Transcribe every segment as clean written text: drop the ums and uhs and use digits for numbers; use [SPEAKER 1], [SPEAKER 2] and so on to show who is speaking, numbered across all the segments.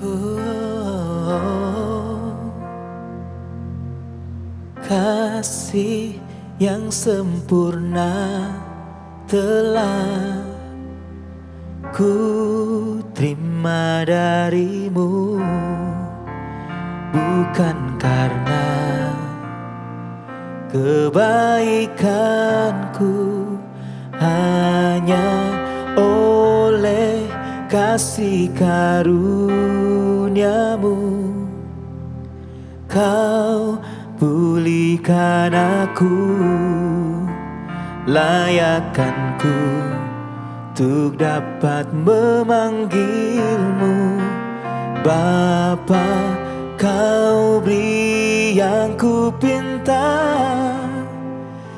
[SPEAKER 1] Oh, kasih yang sempurna telah ku terima darimu, bukan karena kebaikanku, hanya oleh kasih karuniamu. Kau pulihkan aku, layakkanku untuk dapat memanggilmu Bapa. Kau beri yang ku pinta,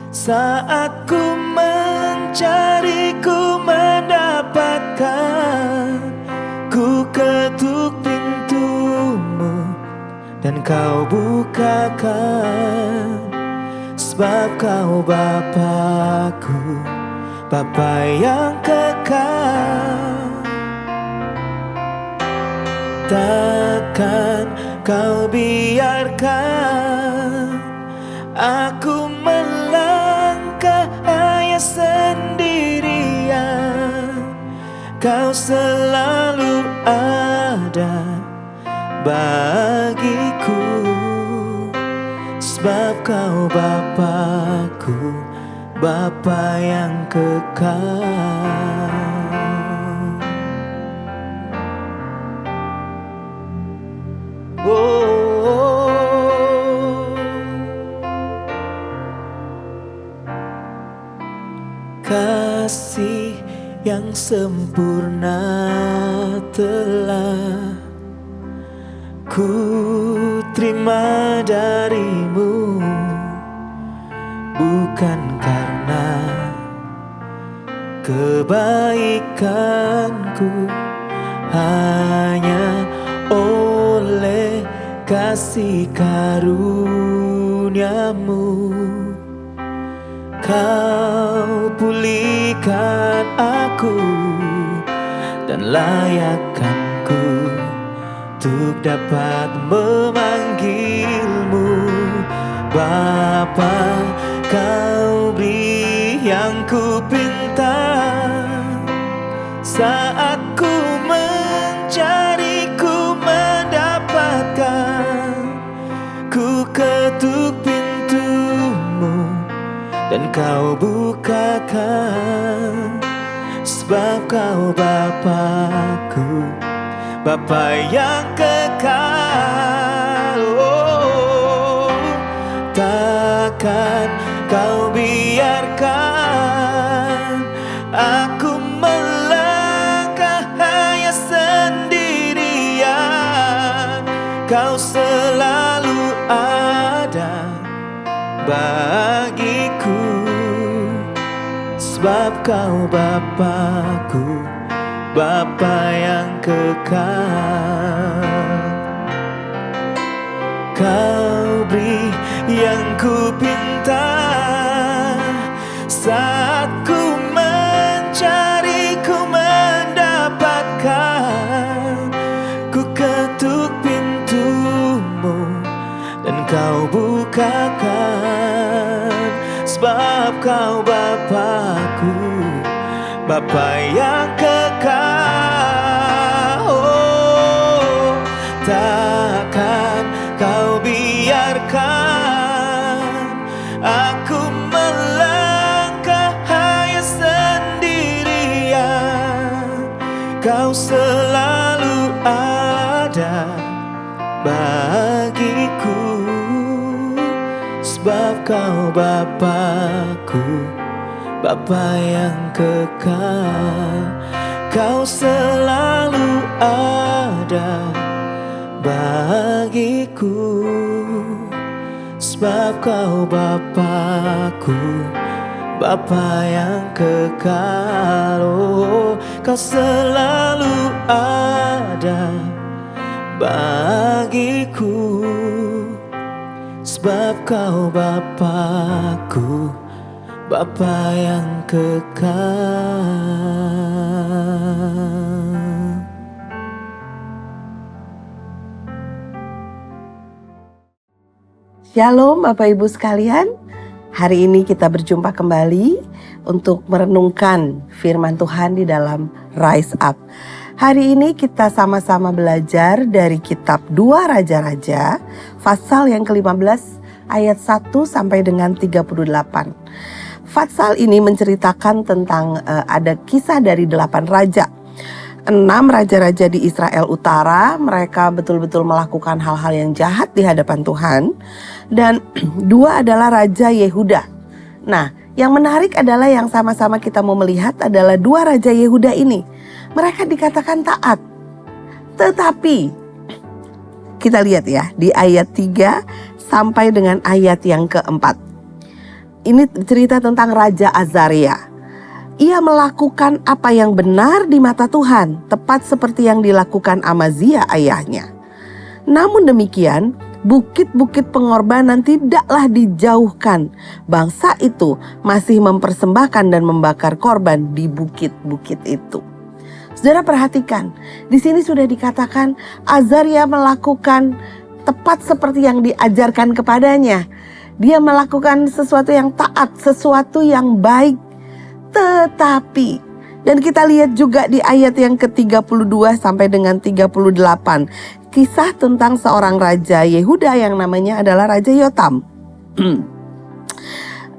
[SPEAKER 1] saat ku mencari, ku mendapatkan. Ku ketuk pintumu dan kau bukakan, sebab kau Bapakku, Bapa yang kekal. Takkan kau biarkan aku melangkah hanya sendirian. Kau selalu ada bagiku, sebab kau Bapakku, Bapa yang kekal. Kasih yang sempurna telah ku terima darimu, bukan karena kebaikanku, hanya oleh kasih karuniamu. Kau pulihkan aku dan layakkanku untuk dapat memanggilmu Bapa. Kau beri yang ku pinta, saat ku mencari, ku mendapatkan. Ku ketuk pintumu dan kau bukakan, sebab kau Bapakku, Bapa yang kekal. Oh, takkan kau biarkan aku melangkah hanya sendirian. Kau selalu ada bagiku, sebab kau Bapakku, Bapa yang kekal. Kau beri yang ku pinta, saat ku mencari, ku mendapatkan. Ku ketuk pintumu dan kau bukakan, sebab kau Bapakku, Bapa yang kekal. Oh, takkan kau biarkan aku melangkah hanya sendirian. Kau selalu ada bagiku, sebab kau Bapakku, Bapa yang kekal. Kau selalu ada bagiku, sebab kau Bapakku, Bapa yang kekal. Oh, kau selalu ada bagiku, sebab kau Bapakku, Bapa yang kekal.
[SPEAKER 2] Shalom Bapak Ibu sekalian. Hari ini kita berjumpa kembali untuk merenungkan firman Tuhan di dalam Rise Up. Hari ini kita sama-sama belajar dari kitab 2 Raja-Raja, pasal yang ke-15 ayat 1 sampai dengan 38. Pasal ini menceritakan tentang ada kisah dari 8 raja. 6 raja-raja di Israel Utara, mereka betul-betul melakukan hal-hal yang jahat di hadapan Tuhan. Dan 2 adalah Raja Yehuda. Nah, yang menarik adalah yang sama-sama kita mau melihat adalah 2 Raja Yehuda ini. Mereka dikatakan taat. Tetapi, kita lihat ya di ayat 3 sampai dengan ayat yang keempat. Ini cerita tentang Raja Azaria. Ia melakukan apa yang benar di mata Tuhan, tepat seperti yang dilakukan Amazia ayahnya. Namun demikian, bukit-bukit pengorbanan tidaklah dijauhkan. Bangsa itu masih mempersembahkan dan membakar korban di bukit-bukit itu. Saudara perhatikan, di sini sudah dikatakan Azaria melakukan tepat seperti yang diajarkan kepadanya. Dia melakukan sesuatu yang taat, sesuatu yang baik. Tetapi, dan kita lihat juga di ayat yang ke-32 sampai dengan 38. Kisah tentang seorang raja Yehuda yang namanya adalah Raja Yotam.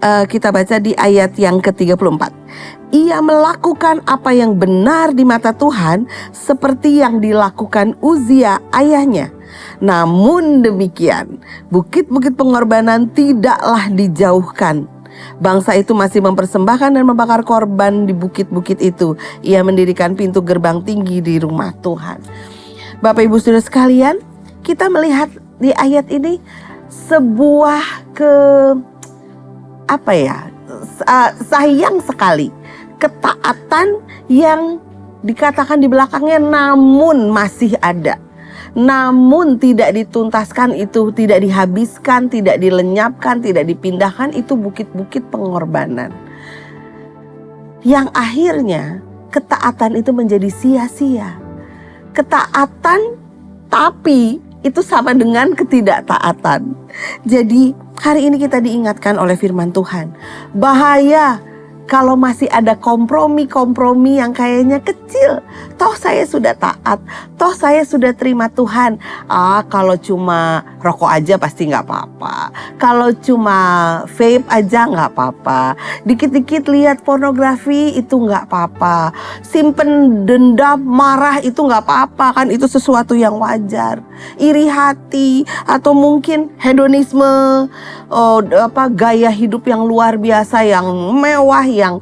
[SPEAKER 2] Kita baca di ayat yang ke-34. Ia melakukan apa yang benar di mata Tuhan seperti yang dilakukan Uzia ayahnya. Namun demikian, bukit-bukit pengorbanan tidaklah dijauhkan. Bangsa itu masih mempersembahkan dan membakar korban di bukit-bukit itu. Ia mendirikan pintu gerbang tinggi di rumah Tuhan. Bapak Ibu Saudara sekalian, kita melihat di ayat ini sebuah sayang sekali ketaatan yang dikatakan di belakangnya namun masih ada. Namun tidak dituntaskan, itu tidak dihabiskan, tidak dilenyapkan, tidak dipindahkan, itu bukit-bukit pengorbanan. Yang akhirnya ketaatan itu menjadi sia-sia. Ketaatan tapi itu sama dengan ketidaktaatan. Jadi hari ini kita diingatkan oleh firman Tuhan. Bahaya kalau masih ada kompromi-kompromi yang kayaknya kecil. Toh saya sudah taat, toh saya sudah terima Tuhan. Kalau cuma rokok aja pasti gak apa-apa. Kalau cuma vape aja gak apa-apa. Dikit-dikit lihat pornografi itu gak apa-apa. Simpen dendam, marah itu gak apa-apa. Kan itu sesuatu yang wajar. Iri hati atau mungkin hedonisme, gaya hidup yang luar biasa, yang mewah, yang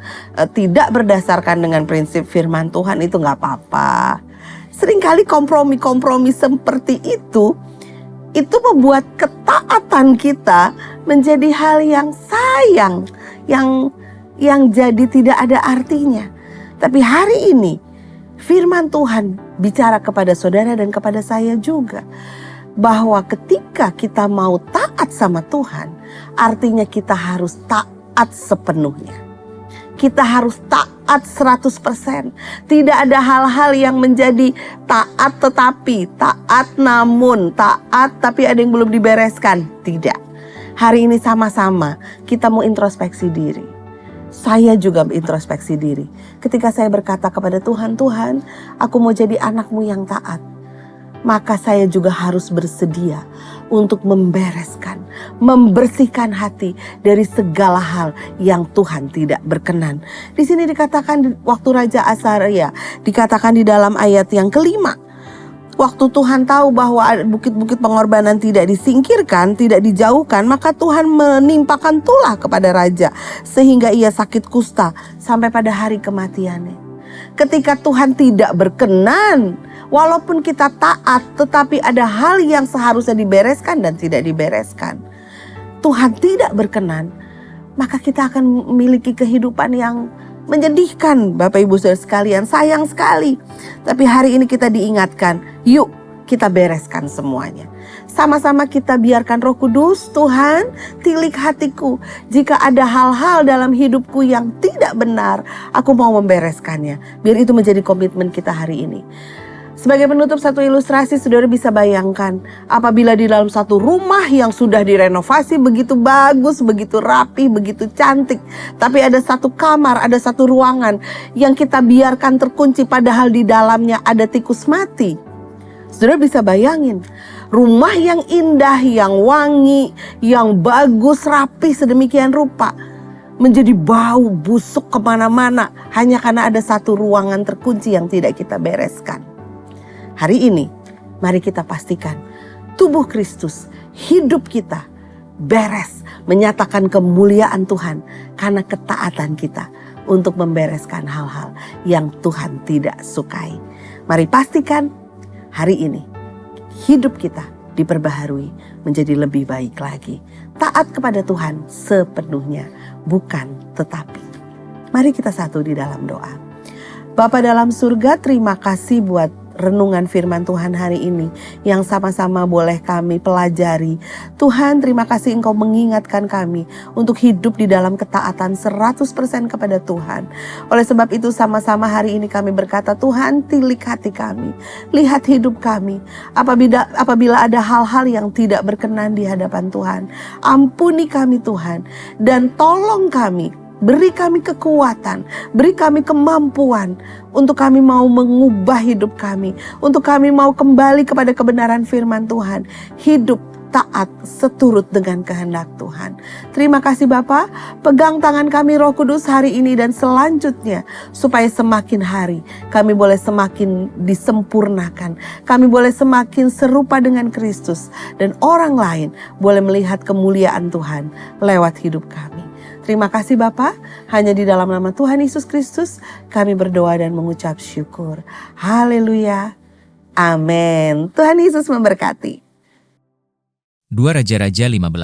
[SPEAKER 2] tidak berdasarkan dengan prinsip firman Tuhan itu gak apa-apa. Seringkali kompromi-kompromi seperti itu membuat ketaatan kita menjadi hal yang sayang, yang jadi tidak ada artinya. Tapi hari ini firman Tuhan bicara kepada saudara dan kepada saya juga, bahwa ketika kita mau taat sama Tuhan, artinya kita harus taat sepenuhnya. Kita harus taat 100%. Tidak ada hal-hal yang menjadi taat tetapi, taat namun, taat tapi ada yang belum dibereskan. Tidak. Hari ini sama-sama kita mau introspeksi diri. Saya juga introspeksi diri. Ketika saya berkata kepada Tuhan, Tuhan, aku mau jadi anakmu yang taat. Maka saya juga harus bersedia untuk membereskan, membersihkan hati dari segala hal yang Tuhan tidak berkenan. Di sini dikatakan waktu Raja Azaria, dikatakan di dalam ayat yang kelima. Waktu Tuhan tahu bahwa bukit-bukit pengorbanan tidak disingkirkan, tidak dijauhkan, maka Tuhan menimpakan tulah kepada raja sehingga ia sakit kusta sampai pada hari kematiannya. Ketika Tuhan tidak berkenan, walaupun kita taat, tetapi ada hal yang seharusnya dibereskan dan tidak dibereskan. Tuhan tidak berkenan, maka kita akan memiliki kehidupan yang menyedihkan. Bapak Ibu Saudara sekalian, sayang sekali. Tapi hari ini kita diingatkan, yuk kita bereskan semuanya. Sama-sama kita biarkan Roh Kudus, Tuhan, tilik hatiku. Jika ada hal-hal dalam hidupku yang tidak benar, aku mau membereskannya. Biar itu menjadi komitmen kita hari ini. Sebagai penutup satu ilustrasi, saudara bisa bayangkan apabila di dalam satu rumah yang sudah direnovasi begitu bagus, begitu rapi, begitu cantik, tapi ada satu kamar, ada satu ruangan yang kita biarkan terkunci padahal di dalamnya ada tikus mati. Saudara bisa bayangin, rumah yang indah, yang wangi, yang bagus, rapi sedemikian rupa menjadi bau busuk kemana-mana hanya karena ada satu ruangan terkunci yang tidak kita bereskan. Hari ini, mari kita pastikan tubuh Kristus, hidup kita beres, menyatakan kemuliaan Tuhan karena ketaatan kita untuk membereskan hal-hal yang Tuhan tidak sukai. Mari pastikan hari ini hidup kita diperbaharui menjadi lebih baik lagi. Taat kepada Tuhan sepenuhnya, bukan tetapi. Mari kita satu di dalam doa. Bapa dalam surga, terima kasih buat renungan firman Tuhan hari ini yang sama-sama boleh kami pelajari. Tuhan, terima kasih Engkau mengingatkan kami untuk hidup di dalam ketaatan 100% kepada Tuhan. Oleh sebab itu sama-sama hari ini kami berkata, Tuhan, tilik hati kami, lihat hidup kami. Apabila ada hal-hal yang tidak berkenan di hadapan Tuhan, ampuni kami Tuhan, dan tolong kami. Beri kami kekuatan, beri kami kemampuan untuk kami mau mengubah hidup kami, untuk kami mau kembali kepada kebenaran firman Tuhan, hidup taat seturut dengan kehendak Tuhan. Terima kasih Bapa, pegang tangan kami Roh Kudus hari ini dan selanjutnya, supaya semakin hari kami boleh semakin disempurnakan, kami boleh semakin serupa dengan Kristus, dan orang lain boleh melihat kemuliaan Tuhan lewat hidup kami. Terima kasih Bapa, hanya di dalam nama Tuhan Yesus Kristus kami berdoa dan mengucap syukur. Haleluya. Amin. Tuhan Yesus memberkati.
[SPEAKER 3] 2 Raja-Raja 15.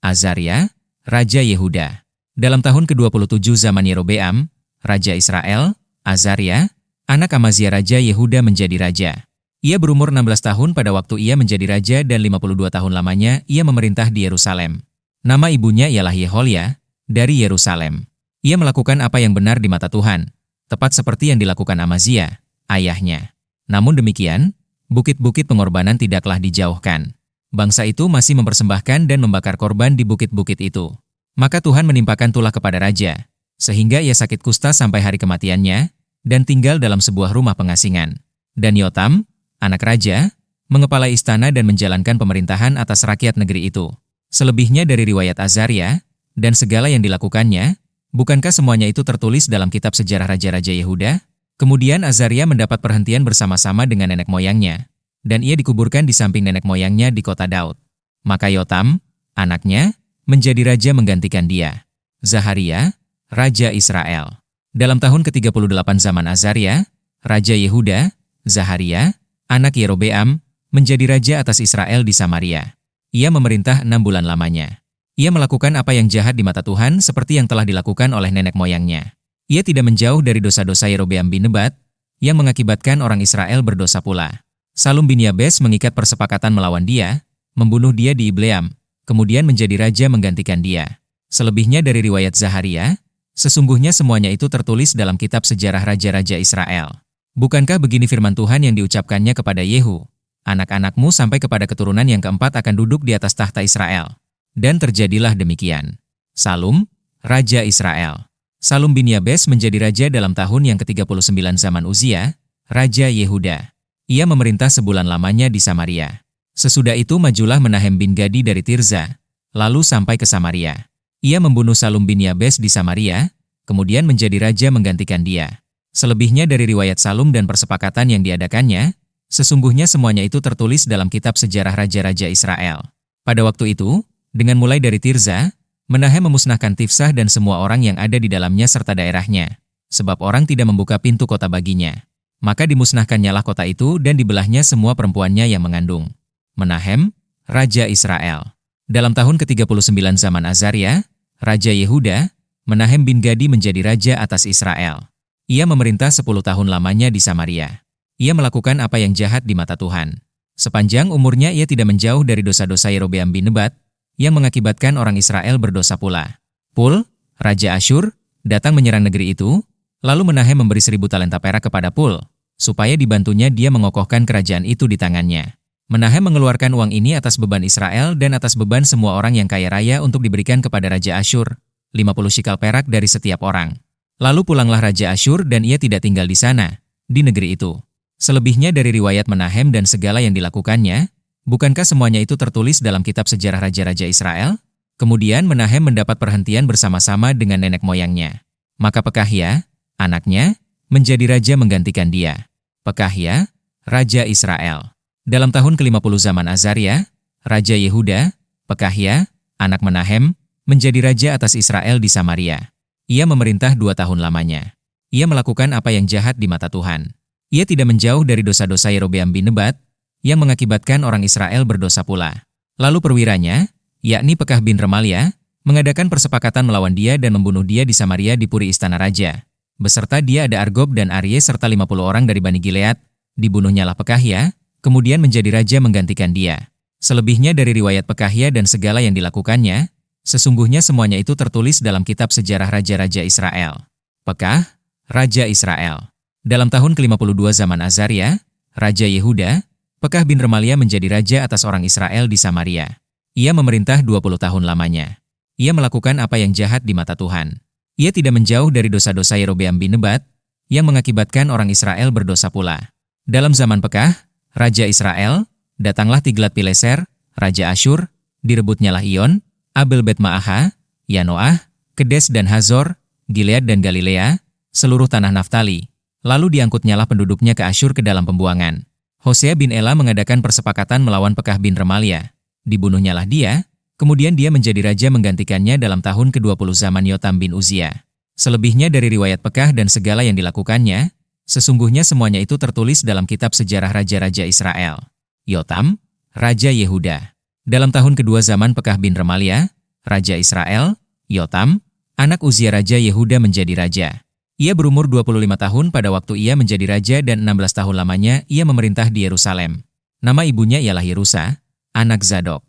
[SPEAKER 3] Azaria, Raja Yehuda. Dalam tahun ke-27 zaman Yerobeam, Raja Israel, Azaria, anak Amazia Raja Yehuda menjadi raja. Ia berumur 16 tahun pada waktu ia menjadi raja dan 52 tahun lamanya ia memerintah di Yerusalem. Nama ibunya ialah Yeholia, dari Yerusalem. Ia melakukan apa yang benar di mata Tuhan, tepat seperti yang dilakukan Amazia, ayahnya. Namun demikian, bukit-bukit pengorbanan tidaklah dijauhkan. Bangsa itu masih mempersembahkan dan membakar korban di bukit-bukit itu. Maka Tuhan menimpakan tulah kepada raja, sehingga ia sakit kusta sampai hari kematiannya, dan tinggal dalam sebuah rumah pengasingan. Dan Yotam, anak raja, mengepalai istana dan menjalankan pemerintahan atas rakyat negeri itu. Selebihnya dari riwayat Azaria, dan segala yang dilakukannya, bukankah semuanya itu tertulis dalam kitab sejarah Raja-Raja Yehuda? Kemudian Azaria mendapat perhentian bersama-sama dengan nenek moyangnya, dan ia dikuburkan di samping nenek moyangnya di kota Daud. Maka Yotam, anaknya, menjadi raja menggantikan dia. Zaharia, Raja Israel. Dalam tahun ke-38 zaman Azaria, Raja Yehuda, Zaharia, anak Yerobeam, menjadi raja atas Israel di Samaria. Ia memerintah 6 bulan lamanya. Ia melakukan apa yang jahat di mata Tuhan seperti yang telah dilakukan oleh nenek moyangnya. Ia tidak menjauh dari dosa-dosa Yerobeam bin Nebat, yang mengakibatkan orang Israel berdosa pula. Salum bin Yabes mengikat persepakatan melawan dia, membunuh dia di Ibleam, kemudian menjadi raja menggantikan dia. Selebihnya dari riwayat Zaharia, sesungguhnya semuanya itu tertulis dalam kitab sejarah Raja-Raja Israel. Bukankah begini firman Tuhan yang diucapkannya kepada Yehu, anak-anakmu sampai kepada keturunan yang keempat akan duduk di atas tahta Israel. Dan terjadilah demikian. Salum, Raja Israel. Salum bin Yabes menjadi raja dalam tahun yang ke-39 zaman Uzia, Raja Yehuda. Ia memerintah sebulan lamanya di Samaria. Sesudah itu majulah Menahem bin Gadi dari Tirza, lalu sampai ke Samaria. Ia membunuh Salum bin Yabes di Samaria, kemudian menjadi raja menggantikan dia. Selebihnya dari riwayat Salum dan persepakatan yang diadakannya, sesungguhnya semuanya itu tertulis dalam kitab sejarah Raja-Raja Israel. Pada waktu itu, dengan mulai dari Tirza, Menahem memusnahkan Tifsah dan semua orang yang ada di dalamnya serta daerahnya, sebab orang tidak membuka pintu kota baginya. Maka dimusnahkannyalah kota itu dan dibelahnya semua perempuannya yang mengandung. Menahem, Raja Israel. Dalam tahun ke-39 zaman Azaria, Raja Yehuda, Menahem bin Gadi menjadi raja atas Israel. Ia memerintah 10 tahun lamanya di Samaria. Ia melakukan apa yang jahat di mata Tuhan. Sepanjang umurnya ia tidak menjauh dari dosa-dosa Yerobeam bin Nebat, yang mengakibatkan orang Israel berdosa pula. Pul, Raja Asyur, datang menyerang negeri itu, lalu Menahem memberi 1000 talenta perak kepada Pul, supaya dibantunya dia mengokohkan kerajaan itu di tangannya. Menahem mengeluarkan uang ini atas beban Israel dan atas beban semua orang yang kaya raya untuk diberikan kepada Raja Asyur, 50 shikal perak dari setiap orang. Lalu pulanglah Raja Asyur dan ia tidak tinggal di sana, di negeri itu. Selebihnya dari riwayat Menahem dan segala yang dilakukannya, bukankah semuanya itu tertulis dalam kitab sejarah Raja-Raja Israel? Kemudian Menahem mendapat perhentian bersama-sama dengan nenek moyangnya. Maka Pekahia, anaknya, menjadi raja menggantikan dia. Pekahia, Raja Israel. Dalam tahun ke-50 zaman Azaria, Raja Yehuda, Pekahia, anak Menahem, menjadi raja atas Israel di Samaria. Ia memerintah 2 tahun lamanya. Ia melakukan apa yang jahat di mata Tuhan. Ia tidak menjauh dari dosa-dosa Yerobeam bin Nebat, yang mengakibatkan orang Israel berdosa pula. Lalu perwiranya, yakni Pekah bin Remalia, mengadakan persepakatan melawan dia dan membunuh dia di Samaria di puri istana raja. Beserta dia ada Argob dan Arye serta 50 orang dari Bani Gilead. Dibunuhnyalah Pekahia, kemudian menjadi raja menggantikan dia. Selebihnya dari riwayat Pekahia dan segala yang dilakukannya, sesungguhnya semuanya itu tertulis dalam kitab sejarah Raja-Raja Israel. Pekah, Raja Israel. Dalam tahun ke-52 zaman Azaria, Raja Yehuda, Pekah bin Remalia menjadi raja atas orang Israel di Samaria. Ia memerintah 20 tahun lamanya. Ia melakukan apa yang jahat di mata Tuhan. Ia tidak menjauh dari dosa-dosa Yerobeam bin Nebat, yang mengakibatkan orang Israel berdosa pula. Dalam zaman Pekah, Raja Israel, datanglah Tiglat-Pileser, Raja Asyur, direbutnyalah Iyon, Abel Bet-Ma'aha, Yanoah, Kedes dan Hazor, Gilead dan Galilea, seluruh tanah Naftali. Lalu diangkutnyalah penduduknya ke Asyur ke dalam pembuangan. Hosea bin Ela mengadakan persepakatan melawan Pekah bin Remalia. Dibunuhnyalah dia, kemudian dia menjadi raja menggantikannya dalam tahun ke-20 zaman Yotam bin Uzia. Selebihnya dari riwayat Pekah dan segala yang dilakukannya, sesungguhnya semuanya itu tertulis dalam kitab sejarah Raja-Raja Israel. Yotam, Raja Yehuda. Dalam tahun kedua zaman Pekah bin Remalia, Raja Israel, Yotam, anak Uzia Raja Yehuda menjadi raja. Ia berumur 25 tahun pada waktu ia menjadi raja dan 16 tahun lamanya ia memerintah di Yerusalem. Nama ibunya ialah Yerusa, anak Zadok.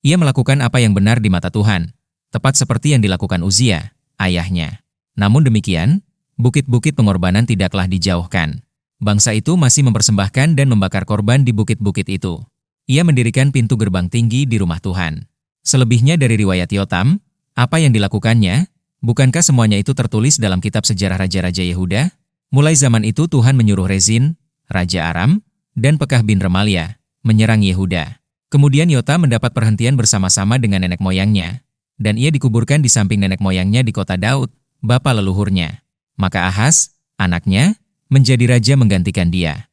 [SPEAKER 3] Ia melakukan apa yang benar di mata Tuhan, tepat seperti yang dilakukan Uzia, ayahnya. Namun demikian, bukit-bukit pengorbanan tidaklah dijauhkan. Bangsa itu masih mempersembahkan dan membakar korban di bukit-bukit itu. Ia mendirikan pintu gerbang tinggi di rumah Tuhan. Selebihnya dari riwayat Yotam, apa yang dilakukannya, bukankah semuanya itu tertulis dalam kitab sejarah Raja-Raja Yehuda? Mulai zaman itu Tuhan menyuruh Rezin, Raja Aram, dan Pekah bin Remalia, menyerang Yehuda. Kemudian Yotam mendapat perhentian bersama-sama dengan nenek moyangnya, dan ia dikuburkan di samping nenek moyangnya di kota Daud, bapa leluhurnya. Maka Ahaz, anaknya, menjadi raja menggantikan dia.